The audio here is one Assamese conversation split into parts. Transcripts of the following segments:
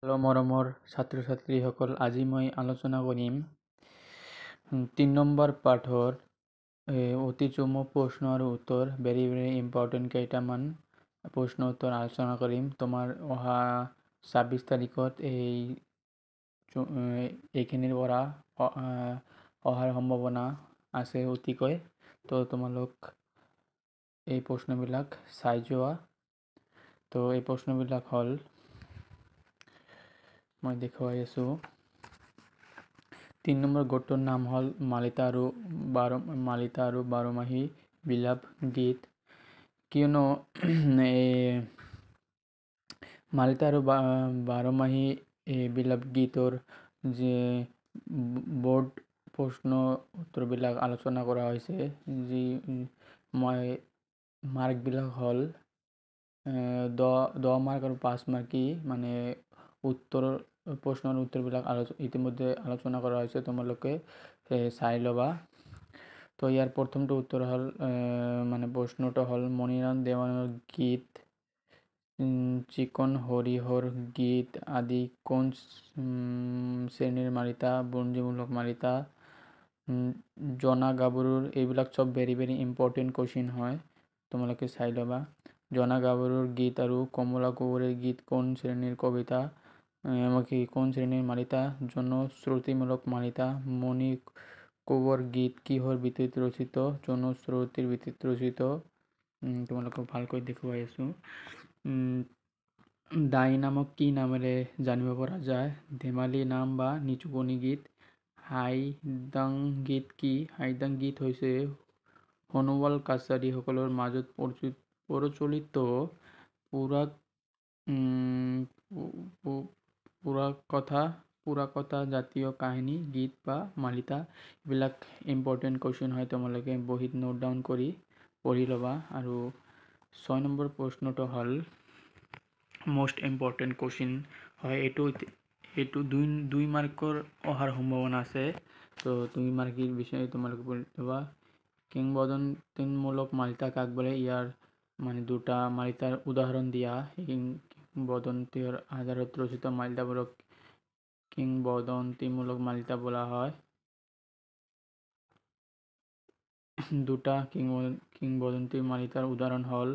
হেল্ল' মৰমৰ ছাত্ৰ ছাত্ৰীসকল, আজি মই আলোচনা কৰিম 3 নম্বৰ পাঠৰ অতি চমু প্ৰশ্ন আৰু উত্তৰ ভেৰি ইম্পৰ্টেণ্ট কেইটামান প্ৰশ্ন উত্তৰ আলোচনা কৰিম। তোমাৰ অহা 26 তাৰিখত এইখিনিৰ পৰা অহাৰ সম্ভাৱনা আছে অতিকৈ। তো তোমালোক এই প্ৰশ্নবিলাক চাই যোৱা। তো এই প্ৰশ্নবিলাক হ'ল, মই দেখুৱাই আছোঁ। 3 নম্বৰ গোটটোৰ নাম হ'ল মালিতা আৰু বাৰমাহী বিলাপ গীত। কিয়নো এই মালিতা আৰু বাৰমাহী বিলাপ গীতৰ যে বোৰ্ড প্ৰশ্ন উত্তৰবিলাক আলোচনা কৰা হৈছে, যি মাৰ্কবিলাক হ'ল 10 মাৰ্ক আৰু 5 মাৰ্কি, মানে প্ৰশ্নৰ উত্তৰবিলাক ইতিমধ্যে আলোচনা কৰা হৈছে, তোমালোকে চাই ল'বা। তো ইয়াৰ প্ৰথমটো উত্তৰ হ'ল প্ৰশ্নটো হ'ল মণিৰাম দেৱানৰ গীত চিকন হৰিহৰ গীত আদি কোন শ্ৰেণীৰ মালিতা? বুৰঞ্জীমূলক মালিতা। জনা গাভৰুৰ, এইবিলাক চব ভেৰি ইম্পৰ্টেণ্ট কুৱেশ্যন হয়, তোমালোকে চাই ল'বা। জনা গাভৰুৰ গীত আৰু কমলা কোঁৱৰীৰ গীত কোন শ্ৰেণীৰ কবিতা? কোন শ্ৰেণীৰ মালিতা? জনশ্ৰুতিমূলক মালিতা। মণি কোঁৱৰ গীত কিহৰ ভিত্তিত ৰচিত? জনশ্ৰুতিৰ ভিত্তিত ৰচিত। তোমালোকক ভালকৈ দেখুৱাই আছোঁ। দাই নামক কি নামেৰে জানিব পৰা যায়? ধেমালি নাম বা নিচুকনি গীত। হাইদাং গীত কি? হাইদাং গীত হৈছে সোণোৱাল কাছাৰী সকলৰ মাজত প্ৰচলিত পুৰাকথা জাতীয় কাহিনী গীত বা মালিতা। এইবিলাক ইম্পৰ্টেণ্ট কুৱেশ্যন হয়, তোমালোকে বহীত নোট ডাউন কৰি পঢ়ি ল'বা। আৰু 6 নম্বৰ প্ৰশ্নটো হ'ল মষ্ট ইম্পৰ্টেণ্ট কুৱেশ্যন হয়, এইটো 2 মাৰ্কৰ অহাৰ সম্ভাৱনা আছে। তো 2 মাৰ্কৰ বিষয়ে তোমালোকে পঢ়ি ল'বা। কিংবদন্তিমূলক মালিতা কাক বোলে? ইয়াৰ দুটা মালিতাৰ উদাহৰণ দিয়া। কিংবদন্তিৰ আধাৰত ৰচিত মালিতাবোৰক কিংবদন্তিমূলক মালিতা বোলা হয়। দুটা কিংবদন্তি মালিতাৰ উদাহৰণ হ'ল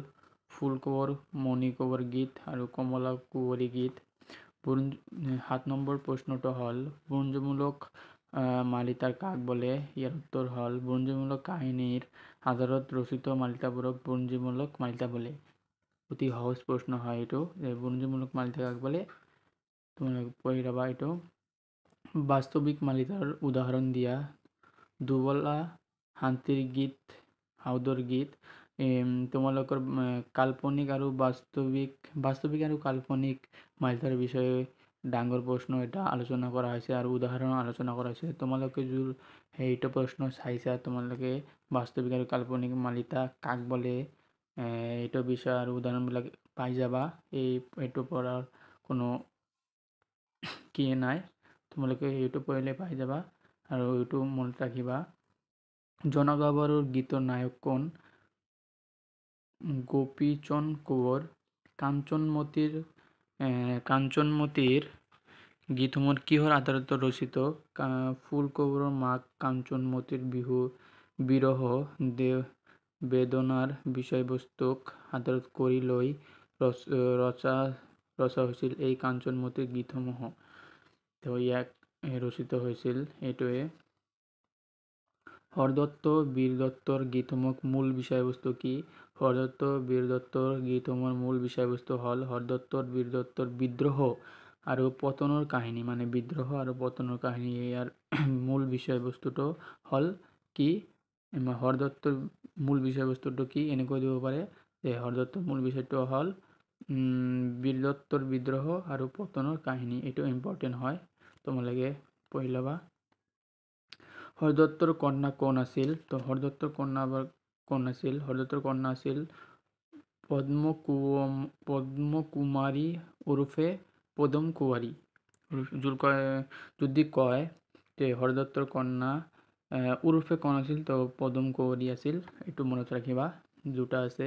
ফুল কোঁৱৰ, মণি কোঁৱৰ গীত আৰু কমলা কোঁৱৰী গীত। 7 নম্বৰ প্ৰশ্নটো হ'ল বুৰঞ্জীমূলক মালিতা কাক বোলে? ইয়াৰ উত্তৰ হ'ল বুৰঞ্জীমূলক কাহিনীৰ আধাৰত ৰচিত মালিতাবোৰক বুৰঞ্জীমূলক মালিতা বোলে। অতি সহজ প্ৰশ্ন হয় এইটো, যে বুৰঞ্জীমূলক মালিতা কাক বোলে, তোমালোকে পঢ়ি ল'বা এইটো। বাস্তৱিক মালিতাৰ উদাহৰণ দিয়া। দুবলা হান্তিৰ গীত, হাউদৰ গীত। তোমালোকৰ কাল্পনিক আৰু কাল্পনিক মালিতাৰ বিষয়ে ডাঙৰ প্ৰশ্ন এটা আলোচনা কৰা হৈছে আৰু উদাহৰণ আলোচনা কৰা হৈছে। তোমালোকে সেইটো প্ৰশ্ন চাইছা, তোমালোকে বাস্তৱিক আৰু কাল্পনিক মালিতা কাক বোলে এইটো বিষয় আৰু উদাহৰণবিলাক পাই যাবা। এইটো পঢ়াৰ কোনো নাই, তোমালোকে এইটো পঢ়িলে পাই যাবা আৰু এইটো মনত ৰাখিবা। জনা গাভৰুৰ গীতৰ নায়ক কোন? গোপীচন্দ কোঁৱৰ। কাঞ্চনমতীৰ গীতসমূহ কিহৰ আধাৰত ৰচিত? ফুল কোঁৱৰৰ মাক কাঞ্চনমতীৰ বিৰহ বেদনাৰ বিষয়বস্তুক আধাৰত কৰি লৈ ৰচা হৈছিল এই কাঞ্চনমতীৰ গীতসমূহ। তো ইয়াক ৰচিত হৈছিল এইটোৱে। হৰদত্ত বীৰ দত্তৰ গীতসমূহৰ মূল বিষয়বস্তু কি? হৰদত্ত বীৰ দত্তৰ গীতসমূহৰ মূল বিষয়বস্তু হ'ল হৰদত্ত বীৰ দত্তৰ বিদ্ৰোহ আৰু পতনৰ কাহিনী, বিদ্ৰোহ আৰু পতনৰ কাহিনী। ইয়াৰ মূল বিষয়বস্তুটো হ'ল কি? হৰদত্তৰ মূল বিষয়বস্তুটো কি? এনেকৈ দিব পাৰে যে হৰদত্তৰ মূল বিষয়টো হ'ল বীৰ দত্তৰ বিদ্ৰোহ আৰু পতনৰ কাহিনী। এইটো ইম্পৰ্টেণ্ট হয়, তোমালোকে পঢ়ি ল'বা। হৰদত্তৰ কন্যা কোন আছিল? তো হৰদত্তৰ কন্যা আছিল পদ্মকুমাৰী ওৰফে পদম কুঁৱৰী। যদি কয় যে হৰদত্তৰ কন্যা ওৰফে কোন আছিল, তো পদম কুঁৱৰী আছিল। এইটো মনত ৰাখিবা। দুটা আছে,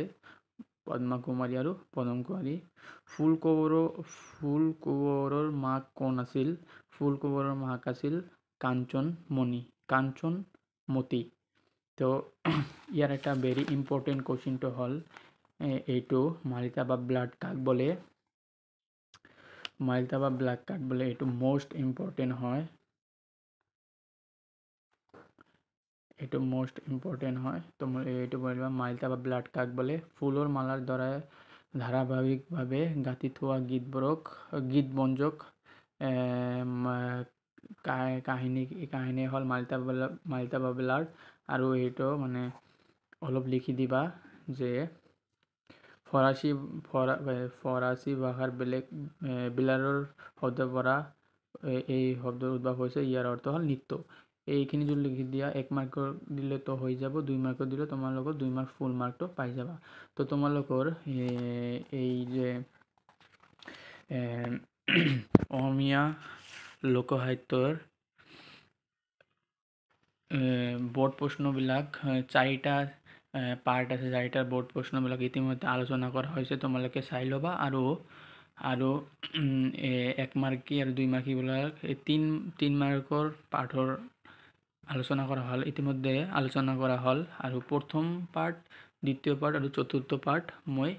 পদ্মা কুমাৰী আৰু পদম কুমাৰী। ফুল কোঁৱৰৰ মাক কোন আছিল? ফুল কোঁৱৰৰ মাক আছিল কাঞ্চনমতী। তো ইয়াৰ এটা ভেৰি ইম্পৰ্টেণ্ট কুৱেশ্যনটো হ'ল এইটো মালিতা বা ব্লাড কাক বোলে? মালিতা বা ব্লাড কাক বোলে? এইটো মোষ্ট ইম্পৰ্টেণ্ট হয়। এইটো মোষ্ট ইম্পৰ্টেণ্ট হয়। তো এইটো বলিবা মালিতা বা ব্লাড কাক বোলে? ফুলৰ মালাৰ দ্বাৰাই ধাৰাবাহিকভাৱে গাঁঠি থোৱা গীতবঞ্জক কাহিনী হ'ল মালিতা বা ব্লাড। আৰু এইটো মানে অলপ লিখি দিবা যে ফৰাচী ভাষাৰ বিলাৰৰ শব্দৰ পৰা এই শব্দৰ উদ্ভৱ হৈছে। ইয়াৰ অৰ্থ হ'ল নৃত্য। এইখিনি যদি লিখি দিয়া 1 মাৰ্কৰ দিলে তো হৈ যাব, 2 মাৰ্কৰ দিলে তোমালোকৰ 2 মাৰ্ক ফুল মাৰ্কটো পাই যাবা। তো তোমালোকৰ এই যে অসমীয়া লোকসাহিত্যৰ বোৰ্ড প্ৰশ্নবিলাক 4টা পাৰ্ট আছে। 4টা বোৰ্ড প্ৰশ্নবিলাক ইতিমধ্যে আলোচনা কৰা হৈছে, তোমালোকে চাই ল'বা। আৰু 1 মাৰ্কী আৰু 2 মাৰ্কীবিলাক 3 মাৰ্কৰ পাঠৰ আলোচনা কৰা হ'ল, ইতিমধ্যে আলোচনা কৰা হ'ল। আৰু প্ৰথম পাৰ্ট, দ্বিতীয় পাৰ্ট আৰু চতুৰ্থ পাৰ্ট মই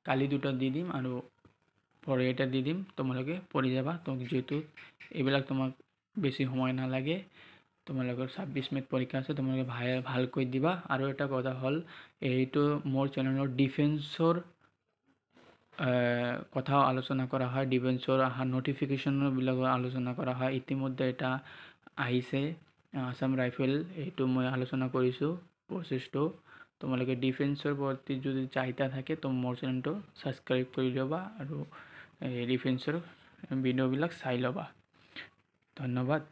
কালি 2টা দি দিম আৰু পৰে এটা দি দিম, তোমালোকে পঢ়ি যাবা। তো যিহেতু এইবিলাক তোমাক বেছি সময় নালাগে, তোমালোকৰ 26 মেত পৰীক্ষা আছে, তোমালোকে ভালকৈ দিবা। আৰু এটা কথা হ'ল এইটো মোৰ চেনেলৰ ডিফেন্সৰ কথাও আলোচনা কৰা হয়, ডিফেন্সৰ অহা নটিফিকেশ্যনবিলাকো আলোচনা কৰা হয়। ইতিমধ্যে এটা আহিছে আসাম ৰাইফেল, এইটো মই আলোচনা কৰিছোঁ প্ৰচেছটো। তোমালোকে ডিফেন্সৰ প্ৰতি যদি চাহিদা থাকে তো মোৰ চেনেলটো ছাবস্ক্ৰাইব কৰি ল'বা আৰু ডিফেন্সৰ ভিডিঅ'বিলাক চাই ল'বা। ধন্যবাদ।